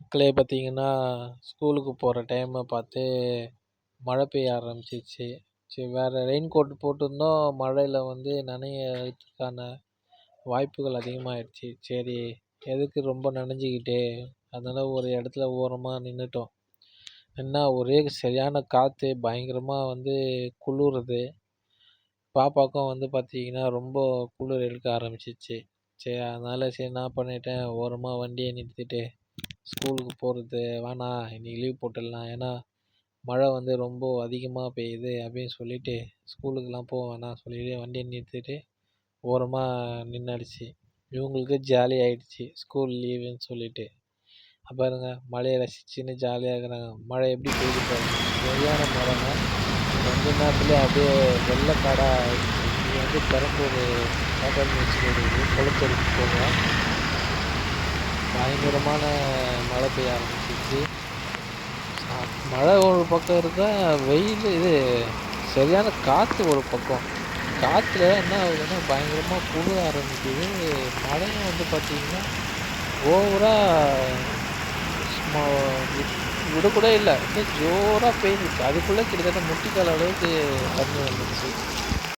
மக்களே பார்த்தீங்கன்னா, ஸ்கூலுக்கு போகிற டைமை பார்த்து மழை பெய்ய ஆரம்பிச்சிருச்சு. சரி வேறு ரெயின் கோட் போட்டிருந்தோம். மழையில் வந்து நனையறதுக்கான வாய்ப்புகள் அதிகமாகிடுச்சு. சரி எதுக்கு ரொம்ப நனைஞ்சிக்கிட்டு, அதனால் ஒரு இடத்துல ஓரமாக நின்றுட்டோம். நின்னா ஒரே சரியான காற்று, பயங்கரமாக வந்து குளிருது. பாப்பாவுக்கும் வந்து பார்த்தீங்கன்னா, ரொம்ப குளிர் எடுக்க ஆரம்பிச்சிச்சு. சரி அதனால் சரி என்ன பண்ணிட்டேன், ஓரமாக வண்டியை நிறுத்திட்டு ஸ்கூலுக்கு போகிறது வேணாம், இன்றைக்கி லீவ் போட்டுடலாம். ஏன்னா மழை வந்து ரொம்ப அதிகமாக பெய்யுது அப்படின்னு சொல்லிட்டு ஸ்கூலுக்கெலாம் போக வேணாம் சொல்லிட்டு வண்டியை நிறுத்திட்டு ஓரமாக நின்றுடுச்சு. இவங்களுக்கு ஜாலி ஆகிடுச்சு ஸ்கூல் லீவுன்னு சொல்லிட்டு. பாருங்க மழையை ரசிச்சுன்னு ஜாலியாக இருக்கிறாங்க. மழை எப்படி பெய்யுது பாருங்க, சரியான மழைங்க. கொஞ்ச நேரத்துலேயே அப்படியே வெள்ளக்காடாக ஆயிடுச்சு. இது வந்து பெரம்பூர் டாடா மியூசிக் இருக்குது, குளத்தூருக்கு போகும். பயங்கரமான மழை பெய்ய ஆரம்பிச்சிச்சு. மழை ஒரு பக்கம் இருக்கா, வெயில் இது சரியான காற்று ஒரு பக்கம். காற்றுல என்ன ஆகுதுன்னா பயங்கரமாக குளிர ஆரம்பிக்குது. மழையும் வந்து பார்த்திங்கன்னா ஓவராக சும்மா விடக்கூட இல்லை, அப்படியே ஜோராக பெய்ஞ்சிச்சு. அதுக்குள்ளே கிட்டத்தட்ட முட்டிக்கால் அளவுக்கு தண்ணி வந்துடுச்சு.